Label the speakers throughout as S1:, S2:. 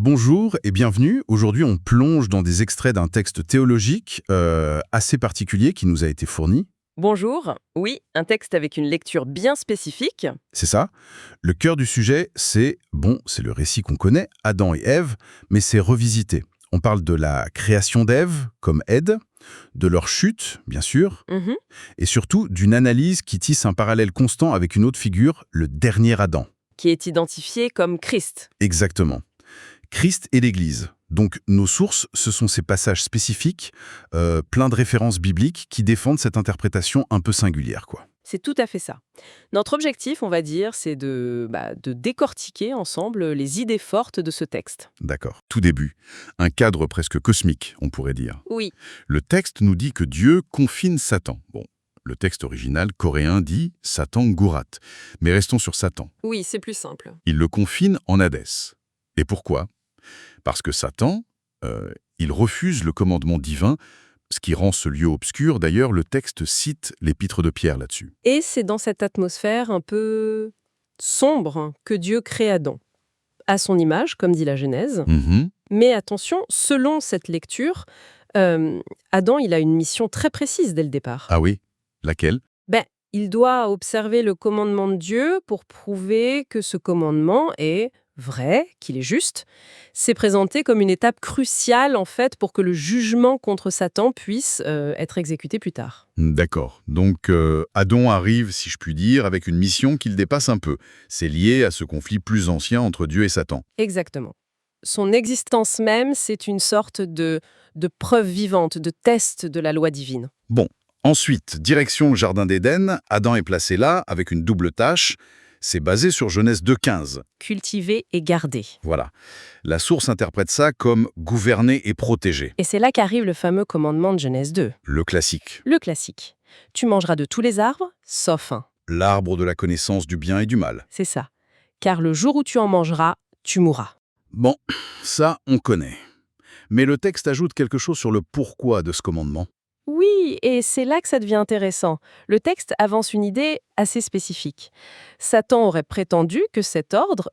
S1: Bonjour et bienvenue. Aujourd'hui, on plonge dans des extraits d'un texte théologique assez particulier qui nous a été fourni.
S2: Bonjour, oui, un texte avec une lecture bien spécifique.
S1: C'est ça. Le cœur du sujet, c'est le récit qu'on connaît, Adam et Ève, mais c'est revisité. On parle de la création d'Ève comme aide, de leur chute, bien sûr,
S2: Mhm.
S1: et surtout d'une analyse qui tisse un parallèle constant avec une autre figure, le dernier Adam.
S2: Qui est identifié comme Christ.
S1: Exactement. Christ et l'Église. Donc nos sources, ce sont ces passages spécifiques, plein de références bibliques qui défendent cette interprétation un peu singulière, quoi.
S2: C'est tout à fait ça. Notre objectif, on va dire, c'est de décortiquer ensemble les idées fortes de ce texte.
S1: D'accord. Tout début. Un cadre presque cosmique, on pourrait dire.
S2: Oui,
S1: Le texte nous dit que Dieu confine Satan. Bon, le texte original coréen dit Satan Gourat. Mais restons sur Satan.
S2: oui, c'est plus simple.
S1: Il le confine en Hadès. Et pourquoi? Parce que Satan, il refuse le commandement divin, ce qui rend ce lieu obscur. D'ailleurs, le texte cite l'épître de Pierre là-dessus.
S2: Et c'est dans cette atmosphère un peu sombre que Dieu crée Adam. À son image, comme dit la Genèse.
S1: Mhm.
S2: Mais attention, selon cette lecture, Adam, il a une mission très précise dès le départ.
S1: Ah oui? Laquelle?
S2: Il doit observer le commandement de Dieu pour prouver que ce commandement est vrai, qu'il est juste. C'est présenté comme une étape cruciale, en fait, pour que le jugement contre Satan puisse être exécuté plus tard.
S1: D'accord. Donc, Adam arrive, si je puis dire, avec une mission qu'il dépasse un peu. C'est lié à ce conflit plus ancien entre Dieu et Satan.
S2: Exactement. Son existence même, c'est une sorte de preuve vivante, de test de la loi divine.
S1: Bon. Ensuite, direction le Jardin d'Éden. Adam est placé là, avec une double tâche. C'est basé sur Genèse 2,15.
S2: Cultiver et garder.
S1: Voilà. La source interprète ça comme gouverner et protéger.
S2: Et c'est là qu'arrive le fameux commandement de Genèse 2.
S1: Le classique.
S2: Le classique. Tu mangeras de tous les arbres, sauf un.
S1: L'arbre de la connaissance du bien et du mal.
S2: C'est ça. Car le jour où tu en mangeras, tu mourras.
S1: Bon, ça, on connaît. Mais le texte ajoute quelque chose sur le pourquoi de ce commandement.
S2: Oui, et c'est là que ça devient intéressant. Le texte avance une idée assez spécifique. Satan aurait prétendu que cet ordre,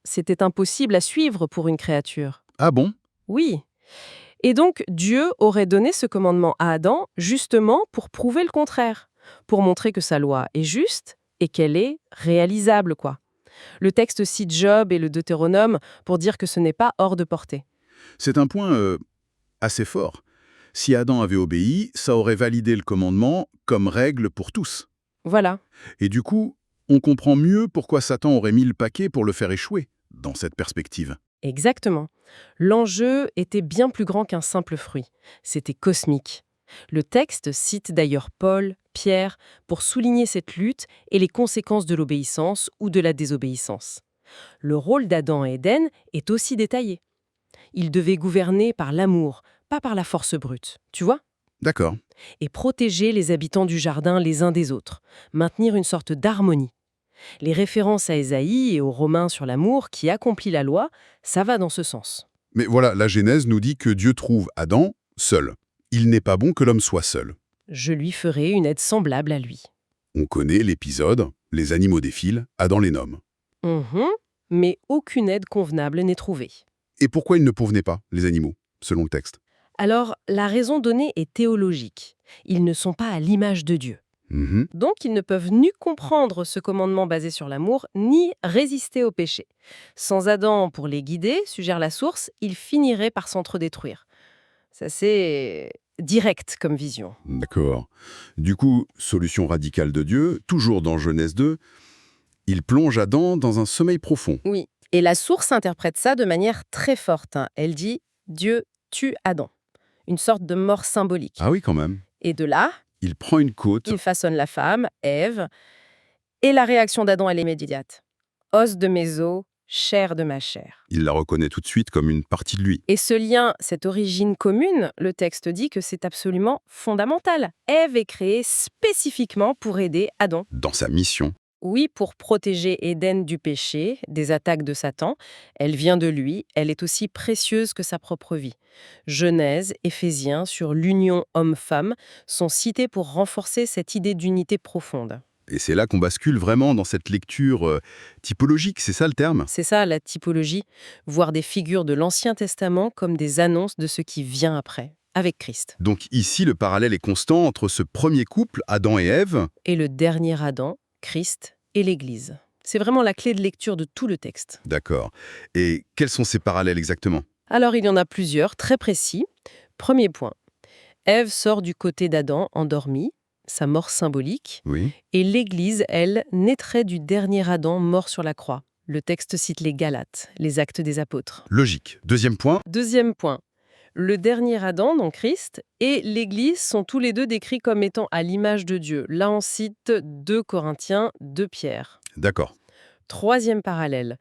S2: c'était impossible à suivre pour une créature.
S1: Ah bon?
S2: Oui. Et donc, Dieu aurait donné ce commandement à Adam justement pour prouver le contraire, pour montrer que sa loi est juste et qu'elle est réalisable, quoi. Le texte cite Job et le Deutéronome pour dire que ce n'est pas hors de portée.
S1: C'est un point assez fort. Si Adam avait obéi, ça aurait validé le commandement comme règle pour tous.
S2: Voilà.
S1: Et du coup, on comprend mieux pourquoi Satan aurait mis le paquet pour le faire échouer, dans cette perspective.
S2: Exactement. L'enjeu était bien plus grand qu'un simple fruit. C'était cosmique. Le texte cite d'ailleurs Paul, Pierre, pour souligner cette lutte et les conséquences de l'obéissance ou de la désobéissance. Le rôle d'Adam et Éden est aussi détaillé. Il devait gouverner par l'amour, pas par la force brute, tu vois?
S1: D'accord.
S2: Et protéger les habitants du jardin les uns des autres, maintenir une sorte d'harmonie. Les références à Ésaïe et aux Romains sur l'amour qui accomplit la loi, ça va dans ce sens.
S1: Mais voilà, la Genèse nous dit que Dieu trouve Adam seul. Il n'est pas bon que l'homme soit seul.
S2: Je lui ferai une aide semblable à lui.
S1: On connaît l'épisode, les animaux défilent, Adam les nomme.
S2: Mhm. Mais aucune aide convenable n'est trouvée.
S1: Et pourquoi ils ne convenaient pas, les animaux, selon le texte?
S2: Alors, la raison donnée est théologique. Ils ne sont pas à l'image de Dieu.
S1: Mhm.
S2: Donc, ils ne peuvent ni comprendre ce commandement basé sur l'amour, ni résister au péché. Sans Adam pour les guider, suggère la source, ils finiraient par s'entre-détruire. Ça, c'est direct comme vision.
S1: D'accord. Du coup, solution radicale de Dieu, toujours dans Genèse 2, il plonge Adam dans un sommeil profond.
S2: Oui. Et la source interprète ça de manière très forte. Elle dit « Dieu tue Adam ». Une sorte de mort symbolique.
S1: Ah oui, quand même.
S2: Et de là,
S1: Il prend une côte.
S2: il façonne la femme, Ève, et la réaction d'Adam, elle est immédiate. Os de mes os, chair de ma chair.
S1: Il la reconnaît tout de suite comme une partie de lui.
S2: Et ce lien, cette origine commune, le texte dit que c'est absolument fondamental. Ève est créée spécifiquement pour aider Adam.
S1: Dans sa mission.
S2: Oui, pour protéger Éden du péché, des attaques de Satan. Elle vient de lui, elle est aussi précieuse que sa propre vie. Genèse, Éphésiens, sur l'union homme-femme, sont cités pour renforcer cette idée d'unité profonde.
S1: Et c'est là qu'on bascule vraiment dans cette lecture typologique, c'est ça le terme?
S2: C'est ça, la typologie, voir des figures de l'Ancien Testament comme des annonces de ce qui vient après, avec Christ.
S1: Donc ici, le parallèle est constant entre ce premier couple, Adam et Ève.
S2: Et le dernier Adam, Christ et l'Église. C'est vraiment la clé de lecture de tout le texte.
S1: D'accord. Et quels sont ces parallèles exactement?
S2: Alors il y en a plusieurs, très précis. Premier point. Ève sort du côté d'Adam, endormie, sa mort symbolique,
S1: Oui.
S2: et l'Église, elle, naîtrait du dernier Adam mort sur la croix. Le texte cite les Galates, les Actes des Apôtres.
S1: Logique. Deuxième point.
S2: Deuxième point. Le dernier Adam, donc Christ, et l'Église sont tous les deux décrits comme étant à l'image de Dieu. Là, on cite 2 Corinthiens, 2 Pierre.
S1: D'accord.
S2: Troisième parallèle.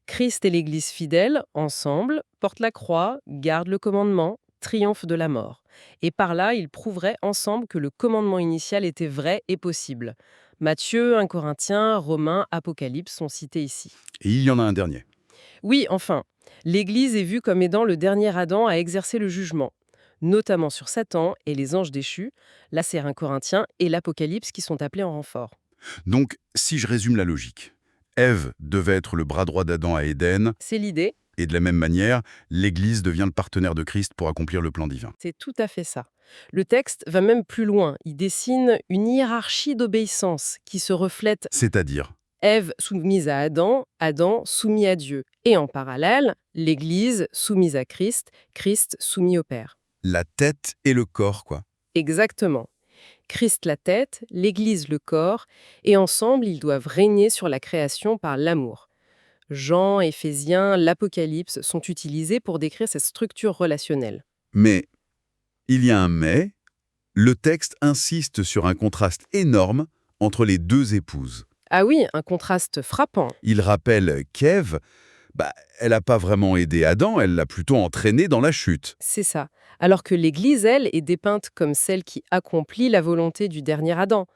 S2: Christ et l'Église fidèle, ensemble, portent la croix, gardent le commandement, triomphent de la mort. Et par là, ils prouveraient ensemble que le commandement initial était vrai et possible. Matthieu, 1 Corinthiens, Romains, Apocalypse sont cités ici.
S1: Et il y en a un dernier.
S2: Oui, enfin, l'Église est vue comme aidant le dernier Adam à exercer le jugement, notamment sur Satan et les anges déchus. Là, c'est 1 Corinthiens et l'Apocalypse qui sont appelés en renfort.
S1: Donc, si je résume la logique, Ève devait être le bras droit d'Adam à Éden,
S2: C'est l'idée,
S1: et de la même manière, l'Église devient le partenaire de Christ pour accomplir le plan divin.
S2: c'est tout à fait ça. Le texte va même plus loin. Il dessine une hiérarchie d'obéissance qui se reflète
S1: C'est-à-dire,
S2: Ève soumise à Adam, Adam soumis à Dieu. Et en parallèle, l'Église soumise à Christ, Christ soumis au Père.
S1: la tête et le corps, quoi.
S2: Exactement. Christ la tête, l'Église le corps, et ensemble ils doivent régner sur la création par l'amour. Jean, Éphésiens, l'Apocalypse sont utilisés pour décrire cette structure relationnelle.
S1: Mais, il y a un mais, le texte insiste sur un contraste énorme entre les deux épouses.
S2: Ah oui, un contraste frappant.
S1: Il rappelle qu'Ève, elle n'a pas vraiment aidé Adam, elle l'a plutôt entraîné dans la chute.
S2: C'est ça. Alors que l'Église, elle, est dépeinte comme celle qui accomplit la volonté du dernier Adam.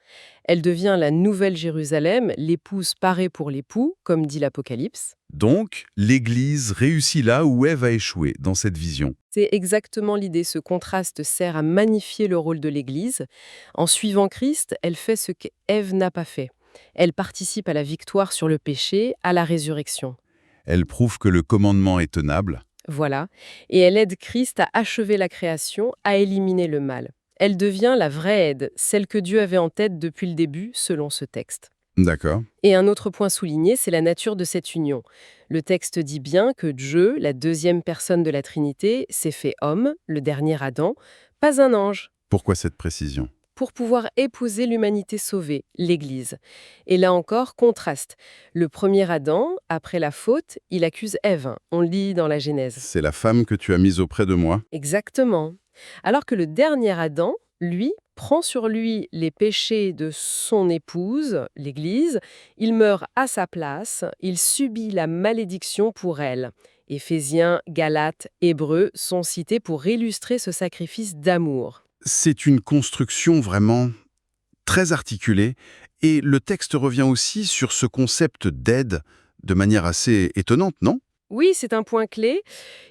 S2: Elle devient la nouvelle Jérusalem, l'épouse parée pour l'époux, comme dit l'Apocalypse.
S1: Donc, l'Église réussit là où Ève a échoué, dans cette vision.
S2: C'est exactement l'idée. Ce contraste sert à magnifier le rôle de l'Église. En suivant Christ, elle fait ce qu'Ève n'a pas fait. Elle participe à la victoire sur le péché, à la résurrection.
S1: Elle prouve que le commandement est tenable.
S2: Voilà. Et elle aide Christ à achever la création, à éliminer le mal. Elle devient la vraie aide, celle que Dieu avait en tête depuis le début, selon ce texte.
S1: D'accord.
S2: Et un autre point souligné, c'est la nature de cette union. Le texte dit bien que Dieu, la deuxième personne de la Trinité, s'est fait homme, le dernier Adam, pas un ange,
S1: Pourquoi cette précision?
S2: pour pouvoir épouser l'humanité sauvée, l'Église. Et là encore, contraste. Le premier Adam, après la faute, il accuse Ève. On le lit dans la Genèse.
S1: C'est la femme que tu as mise auprès de moi.
S2: Exactement. Alors que le dernier Adam, lui, prend sur lui les péchés de son épouse, l'Église, il meurt à sa place, il subit la malédiction pour elle. Éphésiens, Galates, Hébreux sont cités pour illustrer ce sacrifice d'amour.
S1: C'est une construction vraiment très articulée, et le texte revient aussi sur ce concept d'aide de manière assez étonnante, non?
S2: Oui, c'est un point clé.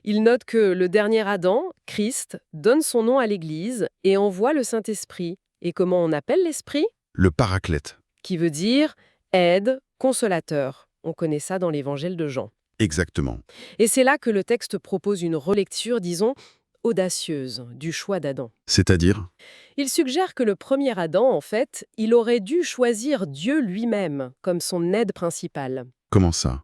S2: Il note que le dernier Adam, Christ, donne son nom à l'Église et envoie le Saint-Esprit. Et comment on appelle l'Esprit?
S1: Le paraclète.
S2: Qui veut dire aide, consolateur. On connaît ça dans l'Évangile de Jean.
S1: Exactement.
S2: Et c'est là que le texte propose une relecture, disons, audacieuse du choix d'Adam.
S1: C'est-à-dire?
S2: Il suggère que le premier Adam, en fait, il aurait dû choisir Dieu lui-même comme son aide principale.
S1: Comment ça?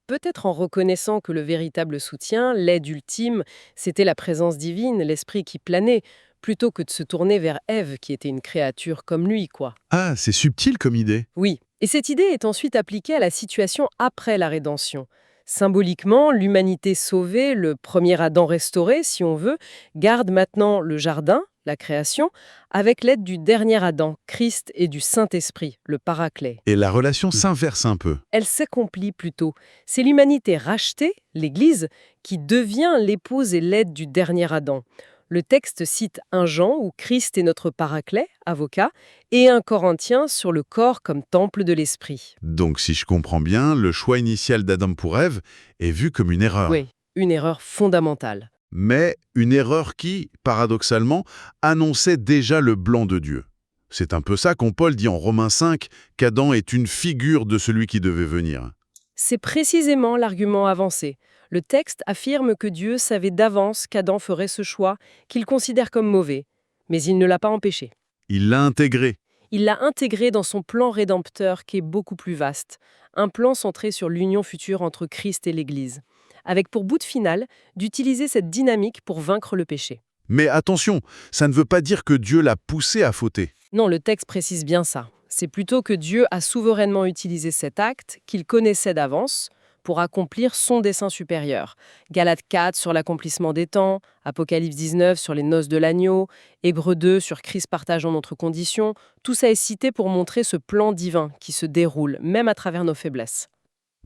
S2: Peut-être en reconnaissant que le véritable soutien, l'aide ultime, c'était la présence divine, l'esprit qui planait, plutôt que de se tourner vers Ève, qui était une créature comme lui, quoi.
S1: Ah, c'est subtil comme idée.
S2: Oui, et cette idée est ensuite appliquée à la situation après la rédemption. Symboliquement, l'humanité sauvée, le premier Adam restauré, si on veut, garde maintenant le jardin, la création, avec l'aide du dernier Adam, Christ, et du Saint-Esprit, le Paraclet.
S1: Et la relation s'inverse un peu.
S2: Elle s'accomplit plutôt. C'est l'humanité rachetée, l'Église, qui devient l'épouse et l'aide du dernier Adam. Le texte cite 1 Jean où Christ est notre Paraclet, avocat, et 1 Corinthiens sur le corps comme temple de l'Esprit.
S1: Donc, si je comprends bien, le choix initial d'Adam pour Ève est vu comme une erreur.
S2: Oui, une erreur fondamentale.
S1: Mais une erreur qui, paradoxalement, annonçait déjà le blanc de Dieu. C'est un peu ça qu'on Paul dit en Romains 5, qu'Adam est une figure de celui qui devait venir.
S2: C'est précisément l'argument avancé. Le texte affirme que Dieu savait d'avance qu'Adam ferait ce choix qu'il considère comme mauvais, mais il ne l'a pas empêché.
S1: Il l'a intégré.
S2: Il l'a intégré dans son plan rédempteur qui est beaucoup plus vaste, un plan centré sur l'union future entre Christ et l'Église, avec pour but final d'utiliser cette dynamique pour vaincre le péché.
S1: Mais attention, ça ne veut pas dire que Dieu l'a poussé à fauter.
S2: Non, le texte précise bien ça. C'est plutôt que Dieu a souverainement utilisé cet acte qu'il connaissait d'avance pour accomplir son dessein supérieur. Galates 4 sur l'accomplissement des temps, Apocalypse 19 sur les noces de l'agneau, Hébreux 2 sur Christ partageant notre condition, tout ça est cité pour montrer ce plan divin qui se déroule, même à travers nos faiblesses.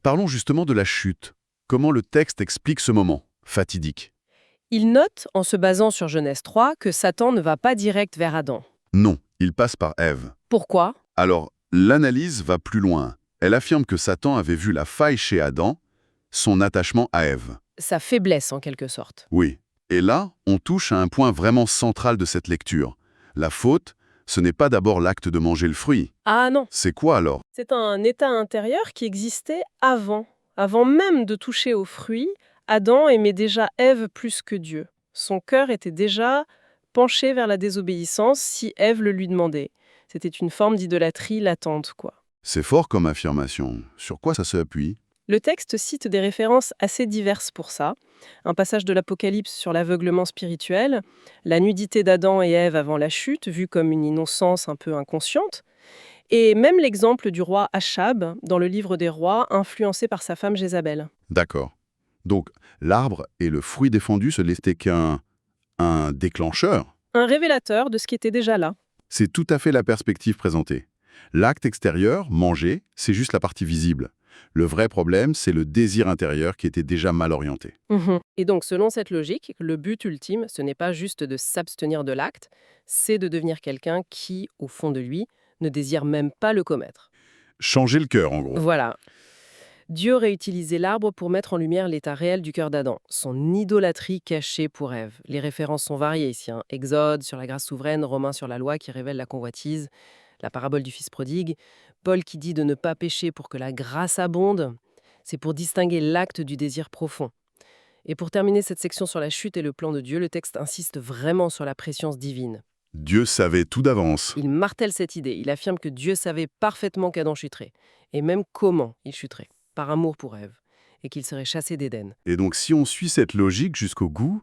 S1: Parlons justement de la chute. Comment le texte explique ce moment fatidique?
S2: Il note, en se basant sur Genèse 3, que Satan ne va pas direct vers Adam.
S1: Non, il passe par Ève.
S2: Pourquoi ?
S1: Alors, l'analyse va plus loin. Elle affirme que Satan avait vu la faille chez Adam, son attachement à Ève.
S2: Sa faiblesse, en quelque sorte.
S1: Oui. Et là, on touche à un point vraiment central de cette lecture. La faute, ce n'est pas d'abord l'acte de manger le fruit.
S2: Ah non,
S1: C'est quoi alors?
S2: c'est un état intérieur qui existait avant. Avant même de toucher au fruit, Adam aimait déjà Ève plus que Dieu. Son cœur était déjà penché vers la désobéissance si Ève le lui demandait. C'était une forme d'idolâtrie latente, quoi.
S1: C'est fort comme affirmation. Sur quoi ça s'appuie?
S2: Le texte cite des références assez diverses pour ça. Un passage de l'Apocalypse sur l'aveuglement spirituel, la nudité d'Adam et Ève avant la chute, vue comme une innocence un peu inconsciente, et même l'exemple du roi Achab dans le livre des rois, influencé par sa femme Jézabel.
S1: D'accord. Donc, l'arbre et le fruit défendu, ce n'était qu'un déclencheur.
S2: Un révélateur de ce qui était déjà là.
S1: C'est tout à fait la perspective présentée. L'acte extérieur, manger, c'est juste la partie visible. Le vrai problème, c'est le désir intérieur qui était déjà mal orienté.
S2: Et donc, selon cette logique, le but ultime, ce n'est pas juste de s'abstenir de l'acte, c'est de devenir quelqu'un qui, au fond de lui, ne désire même pas le commettre.
S1: Changer le cœur, en gros.
S2: Voilà. Dieu aurait utilisé l'arbre pour mettre en lumière l'état réel du cœur d'Adam, son idolâtrie cachée pour Ève. Les références sont variées ici. Exode sur la grâce souveraine, Romains sur la loi qui révèle la convoitise, la parabole du fils prodigue, Paul qui dit de ne pas pécher pour que la grâce abonde. C'est pour distinguer l'acte du désir profond. Et pour terminer cette section sur la chute et le plan de Dieu, le texte insiste vraiment sur la préscience divine.
S1: Dieu savait tout d'avance.
S2: Il martèle cette idée. Il affirme que Dieu savait parfaitement qu'Adam chuterait, et même comment il chuterait, par amour pour Ève, et qu'il serait chassé d'Éden.
S1: Et donc, si on suit cette logique jusqu'au bout,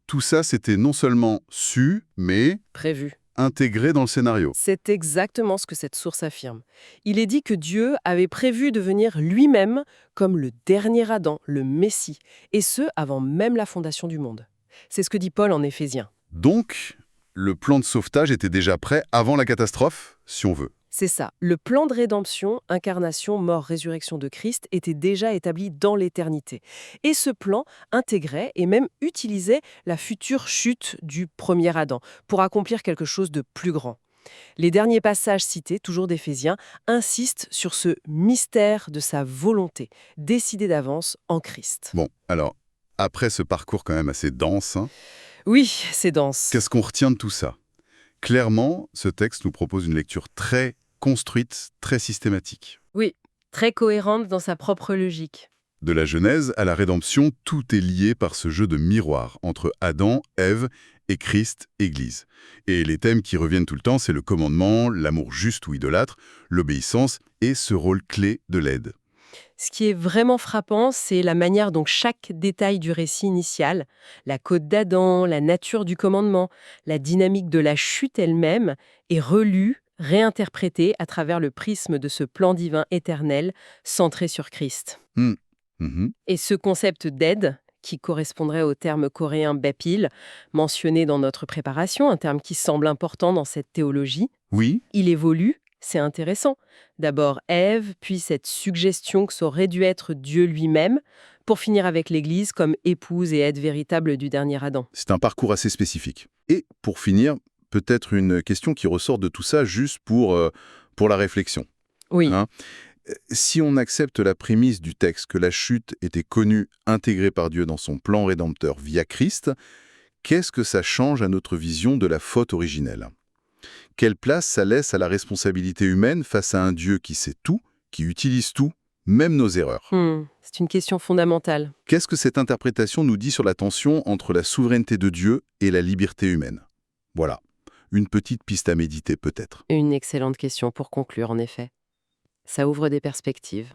S1: tout ça, c'était non seulement su, mais
S2: Prévu.
S1: intégré dans le scénario.
S2: C'est exactement ce que cette source affirme. Il est dit que Dieu avait prévu de venir lui-même comme le dernier Adam, le Messie, et ce, avant même la fondation du monde. C'est ce que dit Paul en Éphésiens.
S1: Donc, le plan de sauvetage était déjà prêt avant la catastrophe, si on veut.
S2: C'est ça. Le plan de rédemption, incarnation, mort, résurrection de Christ était déjà établi dans l'éternité. Et ce plan intégrait et même utilisait la future chute du premier Adam pour accomplir quelque chose de plus grand. Les derniers passages cités, toujours d'Éphésiens, insistent sur ce mystère de sa volonté, décidée d'avance en Christ.
S1: Bon, alors, après ce parcours quand même assez dense,
S2: Oui, c'est dense.
S1: qu'est-ce qu'on retient de tout ça? Clairement, ce texte nous propose une lecture très construite, très systématique.
S2: Oui, très cohérente dans sa propre logique.
S1: De la Genèse à la rédemption, tout est lié par ce jeu de miroir entre Adam, Ève et Christ, Église. Et les thèmes qui reviennent tout le temps, c'est le commandement, l'amour juste ou idolâtre, l'obéissance et ce rôle clé de l'aide.
S2: Ce qui est vraiment frappant, c'est la manière dont chaque détail du récit initial, la côte d'Adam, la nature du commandement, la dynamique de la chute elle-même, est relue, réinterprétée à travers le prisme de ce plan divin éternel centré sur Christ. Et ce concept d'aide, qui correspondrait au terme coréen bepil, mentionné dans notre préparation, un terme qui semble important dans cette théologie,
S1: Oui,
S2: il évolue. C'est intéressant. D'abord Ève, puis cette suggestion que ça aurait dû être Dieu lui-même, pour finir avec l'Église comme épouse et aide véritable du dernier Adam.
S1: c'est un parcours assez spécifique. Et pour finir, peut-être une question qui ressort de tout ça juste pour la réflexion.
S2: Oui,
S1: Hein. Si on accepte la prémisse du texte que la chute était connue, intégrée par Dieu dans son plan rédempteur via Christ, qu'est-ce que ça change à notre vision de la faute originelle? Quelle place ça laisse à la responsabilité humaine face à un Dieu qui sait tout, qui utilise tout, même nos erreurs?
S2: C'est une question fondamentale.
S1: Qu'est-ce que cette interprétation nous dit sur la tension entre la souveraineté de Dieu et la liberté humaine? Voilà, une petite piste à méditer peut-être.
S2: Une excellente question pour conclure, en effet. Ça ouvre des perspectives.